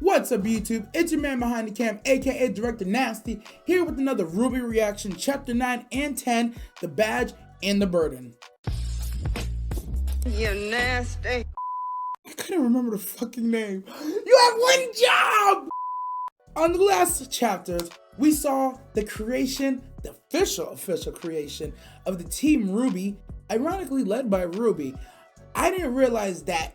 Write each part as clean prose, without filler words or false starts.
What's up, YouTube? It's your man behind the cam, aka Director Nasty, here with another RWBY reaction, Chapter 9 and 10, The Badge and the Burden. You nasty. I couldn't remember the fucking name. You have one job! On the last chapters, we saw the creation, the official creation of the Team RWBY, ironically led by RWBY. I didn't realize that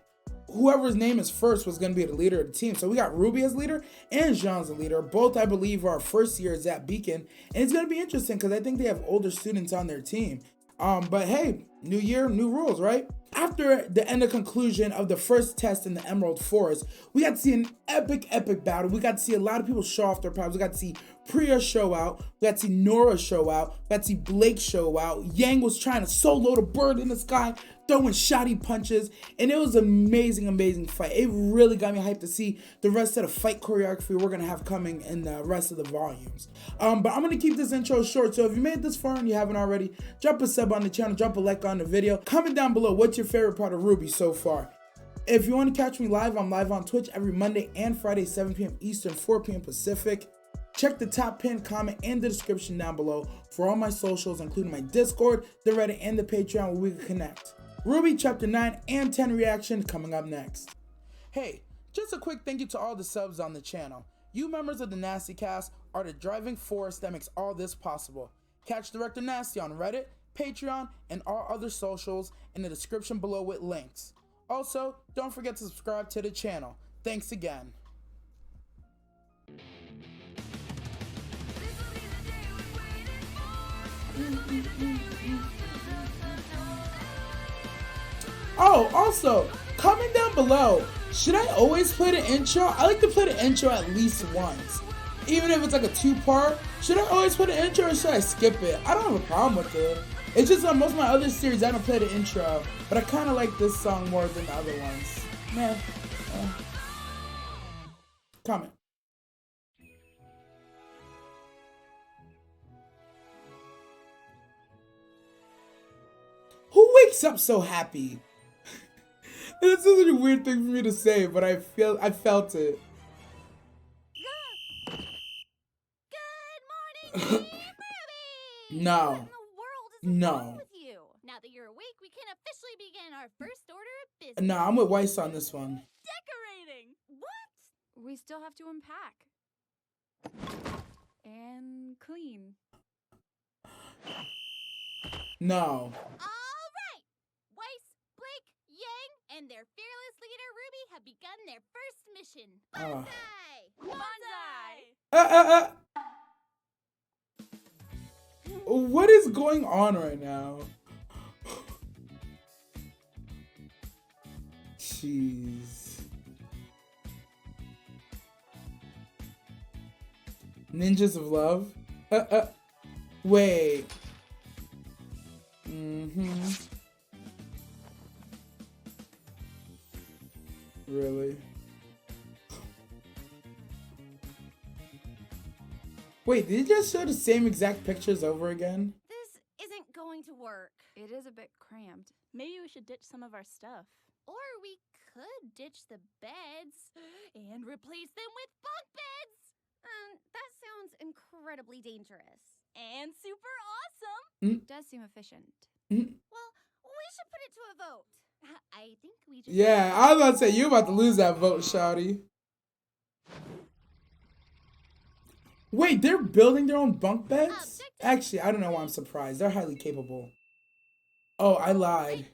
whoever's name is first was going to be the leader of the team. So we got RWBY as leader and Jean as the leader. Both, I believe, are first years at Beacon. And it's going to be interesting because I think they have older students on their team. But hey, new year, new rules, right? After the end of conclusion of the first test in the Emerald Forest, we got to see an epic battle. We got to see a lot of people show off their powers. We got to see Priya show out. We got to see Nora show out. We got to see Blake show out. Yang was trying to solo the bird in the sky, throwing shoddy punches, and it was an amazing fight. It really got me hyped to see the rest of the fight choreography we're gonna have coming in the rest of the volumes. But I'm gonna keep this intro short, so if you made it this far and you haven't already, drop a sub on the channel, drop a like on the video, comment down below what's your favorite part of RWBY so far. If you want to catch me live, I'm live on Twitch every Monday and Friday, 7 p.m. Eastern, 4 p.m. Pacific. Check the top pinned comment and the description down below for all my socials, including my Discord, the Reddit, and the Patreon where we can connect. RWBY Chapter 9 and 10 reaction coming up next. Hey, just a quick thank you to all the subs on the channel. You members of the Nasty Cast are the driving force that makes all this possible. Catch Director Nasty on Reddit, Patreon, and all other socials in the description below with links. Also, don't forget to subscribe to the channel. Thanks again. Oh, also, comment down below, should I always play the intro? I like to play the intro at least once. Even if it's like a two-part, should I always play the intro or should I skip it? I don't have a problem with it. It's just on most of my other series, I don't play the intro, but I kind of like this song more than the other ones. Man, comment. Who wakes up so happy? This is a weird thing for me to say, but I felt it. Good morning, RWBY! No. What in the world is wrong with you? Now that you're awake, we can officially begin our first order of business. No, I'm with Weiss on this one. Decorating! What? We still have to unpack. And clean. No. All right! Weiss, Blake, Yang, and their fearless leader, RWBY, have begun their first mission. Bonsai! Bonsai! What is going on right now? Jeez. Ninjas of Love? Wait. Really? Wait, did you just show the same exact pictures over again? This isn't going to work. It is a bit cramped. Maybe we should ditch some of our stuff. Or we could ditch the beds and replace them with bunk beds. That sounds incredibly dangerous. And super awesome! It does seem efficient. Well, we should put it to a vote. I think we just... Yeah, I was about to say, you about to lose that vote, shawty. Wait, they're building their own bunk beds? Actually, I don't know why I'm surprised. They're highly capable. Oh, I lied.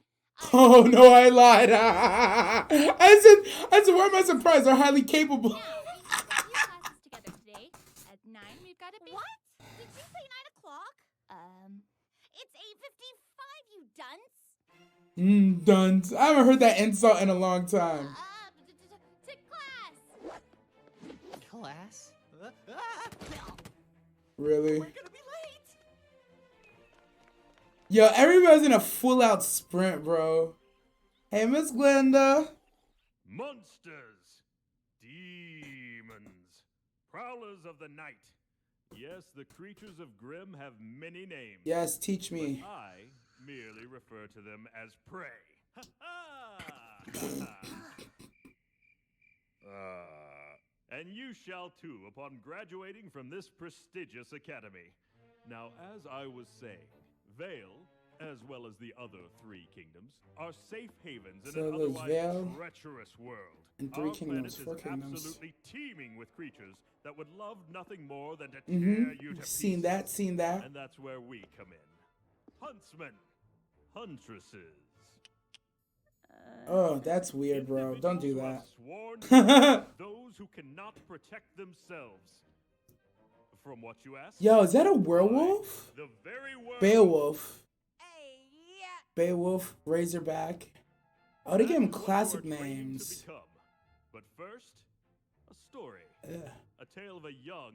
Oh, no, I lied. I said, why am I surprised? They're highly capable. Now, we have a few classes together today. At 9, we've got to be... What? Did you say 9 o'clock? It's 8:55, you dunce. Dunce. I haven't heard that insult in a long time. To class. Class? Really? We're gonna be late! Yo, everybody's in a full-out sprint, bro. Hey, Miss Glenda. Monsters, demons, prowlers of the night. Yes, the creatures of Grimm have many names. Yes, teach me. But I merely refer to them as prey. And you shall too upon graduating from this prestigious academy. Now, as I was saying, Vale, as well as the other 3 kingdoms, are safe havens in So an there's otherwise Vale treacherous world. and 3 Our kingdoms, planet 4 is kingdoms. absolutely teeming with creatures that would love nothing more than to tear you to Seen pieces. that, seen that. And that's where we come in. Huntsmen, huntresses. Oh, that's weird, bro. Don't do Individuals that. who are sworn to those who cannot protect themselves. From what you ask? Yo, is that a werewolf? The very word. Beowulf. Hey, yeah. Beowulf, Razorback. Oh, they gave him That's what you classic are training to names. become. But first, a story. Ugh. A tale of a young,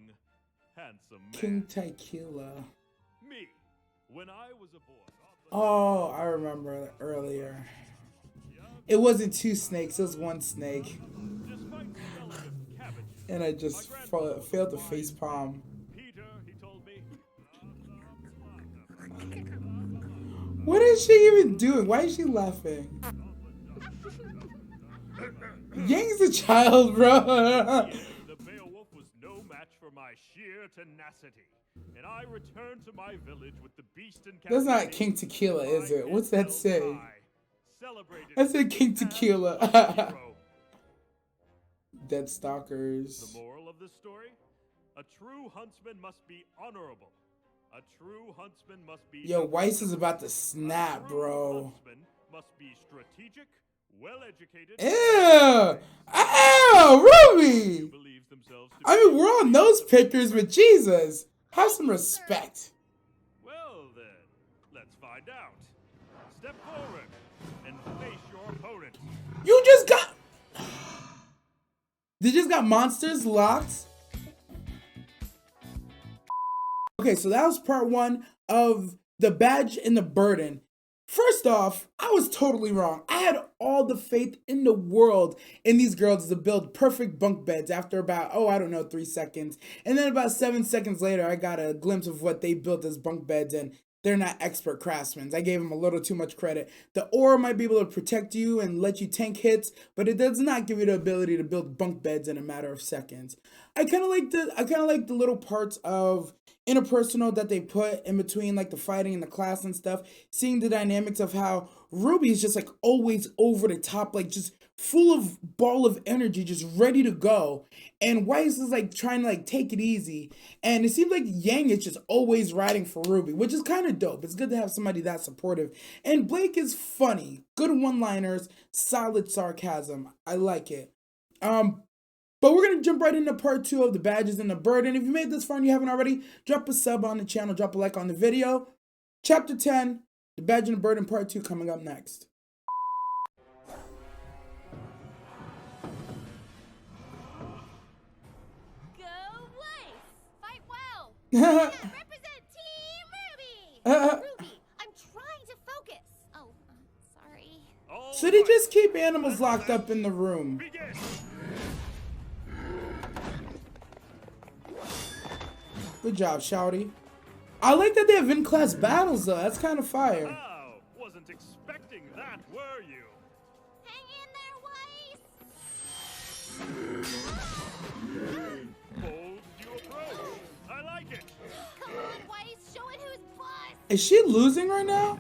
handsome man. King Tequila. Me, when I was a boy. Oh, I remember earlier. It wasn't 2 snakes, it was 1 snake. Despite the smell of cabbage, And I just failed to face palm. Peter, he told me. What is she even doing? Why is she laughing? Yang's a child, bro. The Beowulf was no match for my sheer tenacity. And I returned to my village with the beast in That's not captivity. King Tequila, is it? What's that say? Celebrated I said King as a Tequila. hero. Dead stalkers. The moral of this story? A true huntsman must be honorable. A true huntsman must be... Yo, Weiss is about to A snap, true bro. huntsman must be strategic, well-educated... Ew! Ew! Ruby! believes themselves to I be mean, we're all nose pickers with Jesus. Have some respect. Well then, let's find out. Step forward and face your opponent. You just got... They just got monsters locked? Okay, so that was part 1 of The Badge and the Burden. First off, I was totally wrong. I had all the faith in the world in these girls to build perfect bunk beds after about, 3 seconds. And then about 7 seconds later, I got a glimpse of what they built as bunk beds, and they're not expert craftsmen. I gave them a little too much credit. The aura might be able to protect you and let you tank hits, but it does not give you the ability to build bunk beds in a matter of seconds. I kind of like the little parts of interpersonal that they put in between, like the fighting and the class and stuff. Seeing the dynamics of how Ruby is just like always over the top, like just full of ball of energy, just ready to go. And Weiss is like trying to like take it easy. And it seems like Yang is just always riding for Ruby, which is kind of dope. It's good to have somebody that supportive. And Blake is funny, good one-liners, solid sarcasm. I like it. But we're going to jump right into part 2 of The Badges and the Burden. If you made this far and you haven't already, drop a sub on the channel, drop a like on the video. Chapter 10, The Badge and the Burden part 2 coming up next. Go Weiss! Fight well! Yeah, represent Team RWBY! RWBY, I'm trying to focus. Oh, sorry. All So they right, just keep animals locked up in the room. begin. Good job, Shouty. I like that they have in-class battles, though. That's kind of fire. Wow, wasn't expecting that, were you? Hang in there, Weiss! Bold you approach. I like it. Come on, Weiss, show it who's boss! Is she losing right now?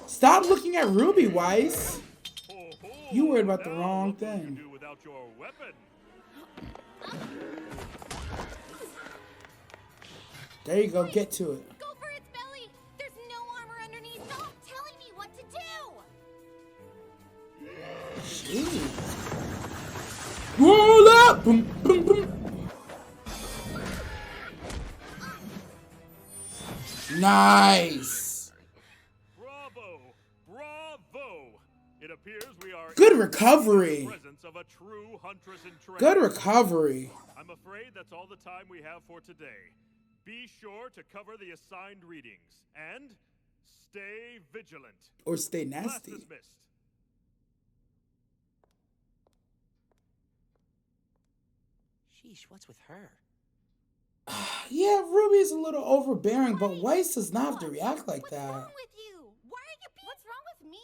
Stop looking at RWBY, Weiss. Ho, ho, You worried about the now wrong what will you thing. do without your weapon? There you go, get to it. Go for its belly! There's no armor underneath! Stop telling me what to do! Jeez. Roll up! Boom, boom, boom. Nice. Bravo! Bravo! It appears we are Good in recovery. the presence of a true huntress in training. Good recovery. I'm afraid that's all the time we have for today. Be sure to cover the assigned readings and stay vigilant. Or stay Class nasty. dismissed. Sheesh, what's with her? Yeah, Ruby is a little overbearing, but Weiss does not have to react like What's that. wrong with you? Why are you being... What's wrong with me?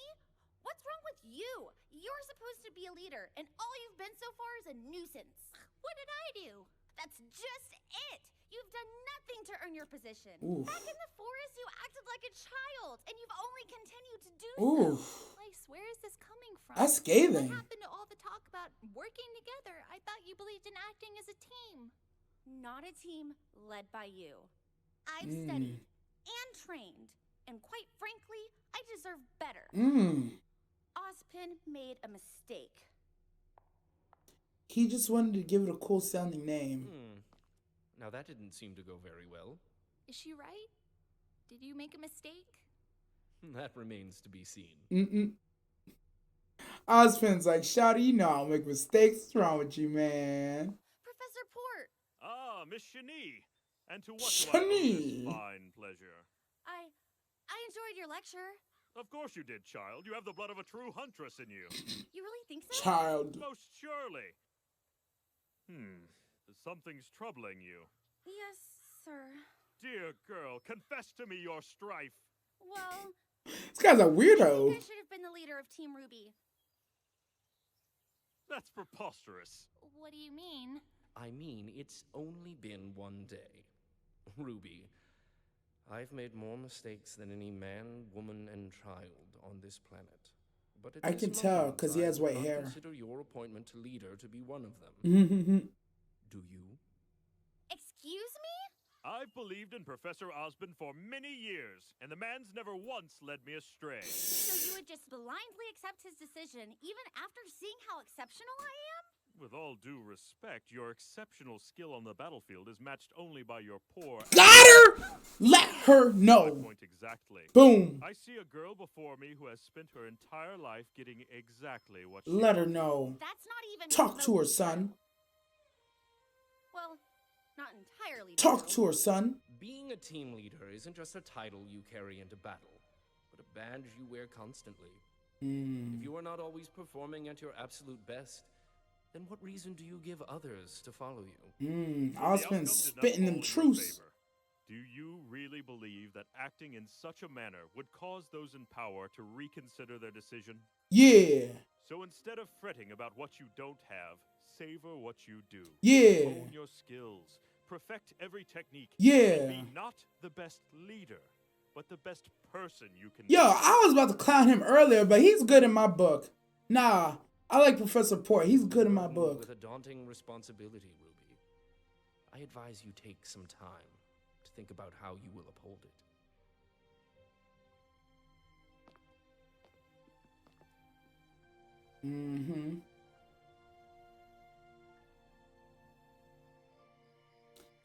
What's wrong with you? You're supposed to be a leader, and all you've been so far is a nuisance. What did I do? That's just it. You've done nothing to earn your position. Oof. Back in the forest, you acted like a child, and you've only continued to do Oof. so. Lace, where is this coming from? That's What scathing. happened to all the talk about working together? I thought you believed in acting as a team. Not a team led by you. I've studied and trained, and quite frankly, I deserve better. Ozpin made a mistake. He just wanted to give it a cool sounding name. Now that didn't seem to go very well. Is she right? Did you make a mistake? That remains to be seen. Ozpin's like, Shawty, you know I'll make mistakes. What's wrong with you, man? Professor Port, Ah, Miss Shani. And to what do I owe Shani. this fine pleasure? I enjoyed your lecture. Of course you did, child. You have the blood of a true huntress in you. You really think so? Child. Most surely. Something's troubling you. Yes, sir. Dear girl, confess to me your strife. Well, This guy's a I weirdo. think I should have been the leader of Team RWBY. That's preposterous. What do you mean? I mean, it's only been one day. Ruby, I've made more mistakes than any man, woman, and child on this planet. But at I this can tell, moment, 'cause he has I white do not hair. Consider your appointment to leader to be one of them. Do you? Excuse me? I've believed in Professor Osborne for many years, and the man's never once led me astray. So you would just blindly accept his decision even after seeing how exceptional I am? With all due respect, your exceptional skill on the battlefield is matched only by your poor... Got her! Let her My know. point exactly. Boom. I see a girl before me who has spent her entire life getting exactly what she Let her wanted. know. That's not even Talk to her, remotely son. true. Well, not entirely Talk true. to her, son. Being a team leader isn't just a title you carry into battle, but a badge you wear constantly. If you are not always performing at your absolute best, then what reason do you give others to follow you? The outcome Ozpin's did not spitting fall them in your truths. favor. Do you really believe that acting in such a manner would cause those in power to reconsider their decision? Yeah. So instead of fretting about what you don't have, savor what you do. Yeah. Hone your skills. Perfect every technique. Yeah. And be not the best leader, but the best person you can Yo, be. I was about to clown him earlier, but he's good in my book. Nah, I like Professor Port. He's good in my Burdened book. with a daunting responsibility, Ruby. I advise you take some time to think about how you will uphold it.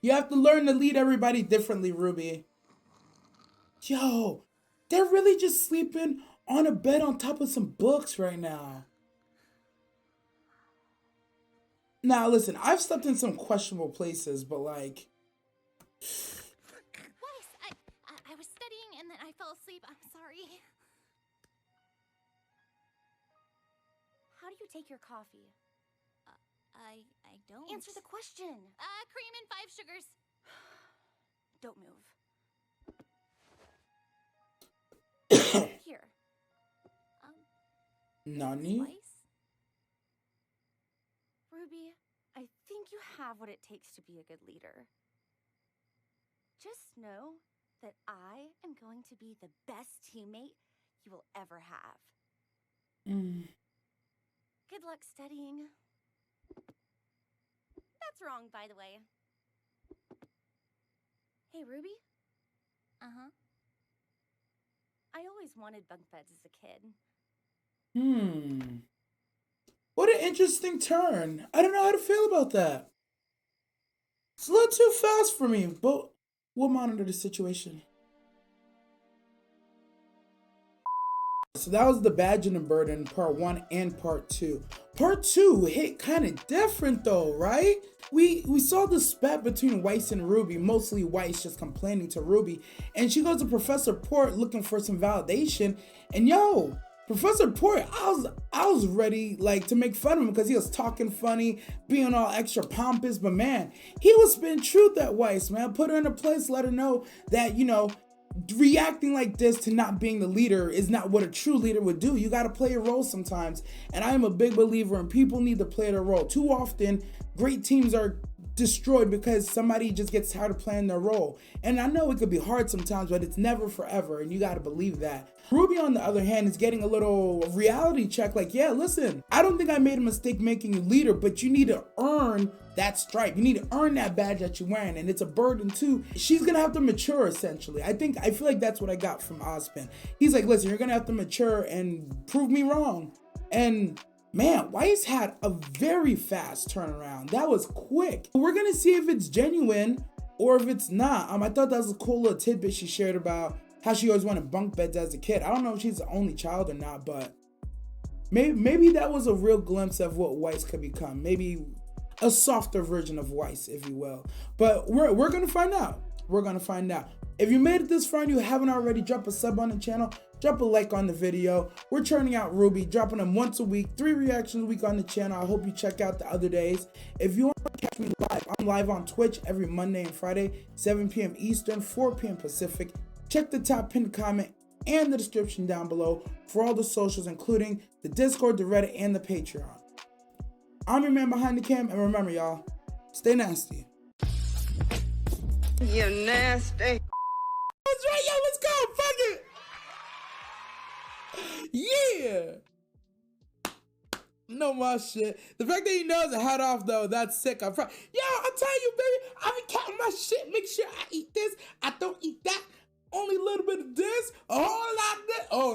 You have to learn to lead everybody differently, Ruby. Yo, they're really just sleeping on a bed on top of some books right now. Now, listen, I've slept in some questionable places, but like... Weiss, I was studying and then I fell asleep. I'm sorry. How do you take your coffee? I don't. Answer the question. Cream and 5 sugars. Don't move. Here. Nani? Slice? Ruby, I think you have what it takes to be a good leader. Just know that I am going to be the best teammate you will ever have. Good luck studying. That's wrong, by the way. Hey, Ruby? Uh-huh. I always wanted bunk beds as a kid. What an interesting turn. I don't know how to feel about that. It's a little too fast for me, but we'll monitor the situation. So that was the Badge and the Burden, part 1 and part 2. Part 2 hit kind of different though, right? We saw the spat between Weiss and Ruby, mostly Weiss just complaining to Ruby, and she goes to Professor Port looking for some validation, and yo, Professor Port, I was ready like to make fun of him because he was talking funny, being all extra pompous, but man, he was spitting truth at Weiss, man. Put her in a place, let her know that, you know, reacting like this to not being the leader is not what a true leader would do. You got to play a role sometimes, and I am a big believer in people need to play their role. Too often, great teams are destroyed because somebody just gets tired of playing their role. And I know it could be hard sometimes, but it's never forever, and you gotta believe that. RWBY, on the other hand, is getting a little reality check, like, yeah, listen, I don't think I made a mistake making you leader, but you need to earn that stripe. You need to earn that badge that you're wearing, and it's a burden too. She's gonna have to mature, essentially. I feel like that's what I got from Ozpin. He's like, listen, you're gonna have to mature and prove me wrong. And man, Weiss had a very fast turnaround. That was quick. We're gonna see if it's genuine or if it's not. I thought that was a cool little tidbit she shared about how she always wanted bunk beds as a kid. I don't know if she's the only child or not, but maybe that was a real glimpse of what Weiss could become. Maybe a softer version of Weiss, if you will. But we're gonna find out. We're gonna find out. If you made it this far and you haven't already, drop a sub on the channel, drop a like on the video. We're churning out RWBY, dropping them once a week, 3 reactions a week on the channel. I hope you check out the other days. If you want to catch me live, I'm live on Twitch every Monday and Friday, 7 p.m. Eastern, 4 p.m. Pacific. Check the top pinned comment and the description down below for all the socials, including the Discord, the Reddit, and the Patreon. I'm your man behind the cam, and remember, y'all, stay nasty. You nasty. That's right, yo, let's go, fuck it. Yeah. No more shit. The fact that he knows a hat off, though, that's sick. Yo, I'm telling you, baby, I be counting my shit, make sure I eat this, I don't eat that, only a little bit of this, a whole lot of this. Oh,